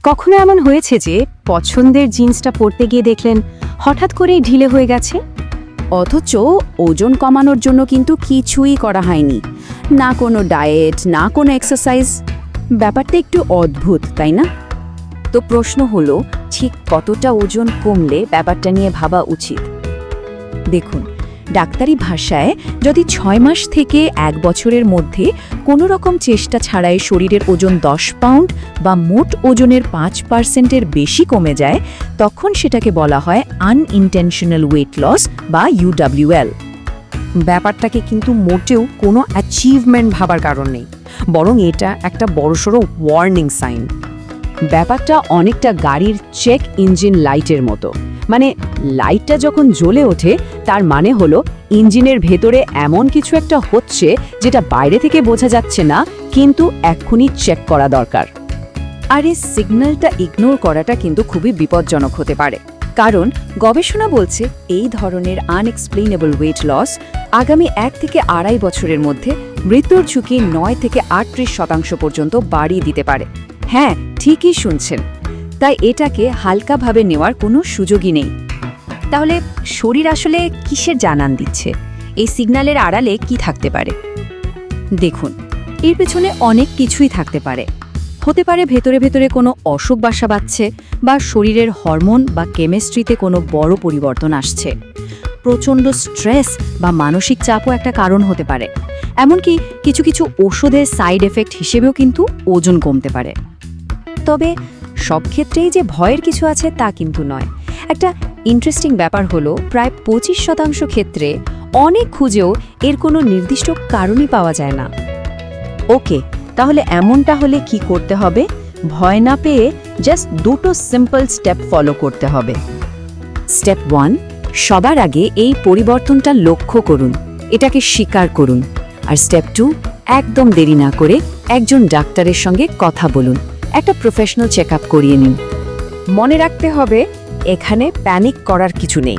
কখনো এমন হয়েছে যে পছন্দের জিন্সটা পরতে গিয়ে দেখলেন হঠাৎ করেই ঢিলে হয়ে গেছে? অথচ ওজন কমানোর জন্য কিন্তু কিছুই করা হয়নি, না কোনো ডায়েট, না কোনো এক্সারসাইজ। ব্যাপারটা একটু অদ্ভুত, তাই না? তো প্রশ্ন হলো, ঠিক কতটা ওজন কমলে ব্যাপারটা নিয়ে ভাবা উচিত? দেখুন, ডাক্তারি ভাষায় যদি 6 মাস থেকে 1 বছরের মধ্যে কোনো রকম চেষ্টা ছাড়াই শরীরের ওজন 10 পাউন্ড বা মোট ওজনের 5%-এর বেশি কমে যায়, তখন সেটাকে বলা হয় আনইনটেনশনাল ওয়েট লস বা UWL। ব্যাপারটাকে কিন্তু মোটেও কোনো অ্যাচিভমেন্ট ভাবার কারণ নেই, বরং এটা একটা বড়সড় ওয়ার্নিং সাইন। ব্যাপারটা অনেকটা গাড়ির চেক ইঞ্জিন লাইটের মতো। মানে লাইটটা যখন জ্বলে ওঠে, তার মানে হলো ইঞ্জিনের ভেতরে এমন কিছু একটা হচ্ছে যেটা বাইরে থেকে বোঝা যাচ্ছে না, কিন্তু এক্ষুনি চেক করা দরকার। আর এই সিগন্যালটা ইগনোর করাটা কিন্তু খুবই বিপজ্জনক হতে পারে, কারণ গবেষণা বলছে এই ধরনের আনএক্সপ্লেইনেবল ওয়েট লস আগামী 1 থেকে 2.5 বছরের মধ্যে মৃত্যুর ঝুঁকি 9 থেকে 38% পর্যন্ত বাড়িয়ে দিতে পারে। হ্যাঁ, ঠিকই শুনছেন। তাই এটাকে হালকাভাবে নেওয়ার কোনো সুযোগই নেই। তাহলে শরীর আসলে কিসের জানান দিচ্ছে? এই সিগন্যালের আড়ালে কি থাকতে পারে? দেখুন, এর পেছনে অনেক কিছুই থাকতে পারে। হতে পারে ভেতরে ভেতরে কোনো অসুখ বাসা বাঁধছে, বা শরীরের হরমোন বা কেমিস্ট্রিতে কোনো বড় পরিবর্তন আসছে। প্রচণ্ড স্ট্রেস বা মানসিক চাপও একটা কারণ হতে পারে। এমনকি কিছু কিছু ওষুধের সাইড এফেক্ট হিসেবেও কিন্তু ওজন কমতে পারে। তবে সব ক্ষেত্রেই যে ভয়ের কিছু আছে তা কিন্তু নয়। একটা ইন্টারেস্টিং ব্যাপার হলো, প্রায় 25% ক্ষেত্রে অনেক খুঁজেও এর কোনো নির্দিষ্ট কারণই পাওয়া যায় না। ওকে, তাহলে এমনটা হলে কি করতে হবে? ভয় না পেয়ে জাস্ট দুটো সিম্পল স্টেপ ফলো করতে হবে। স্টেপ 1, সবার আগে এই পরিবর্তনটা লক্ষ্য করুন, এটাকে স্বীকার করুন। আর স্টেপ 2, একদম দেরি না করে একজন ডাক্তারের সঙ্গে কথা বলুন, একটা প্রফেশনাল চেকআপ করিয়ে নিন। মনে রাখতে হবে, এখানে প্যানিক করার কিছু নেই।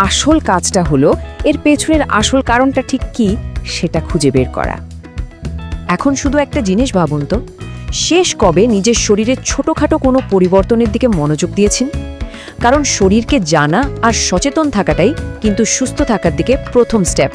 আসল কাজটা হলো এর পেছনের আসল কারণটা ঠিক কি সেটা খুঁজে বের করা। এখন শুধু একটা জিনিস ভাবুন তো, শেষ কবে নিজের শরীরের ছোটখাটো কোনো পরিবর্তনের দিকে মনোযোগ দিয়েছেন? কারণ শরীরকে জানা আর সচেতন থাকাটাই কিন্তু সুস্থ থাকার দিকে প্রথম স্টেপ।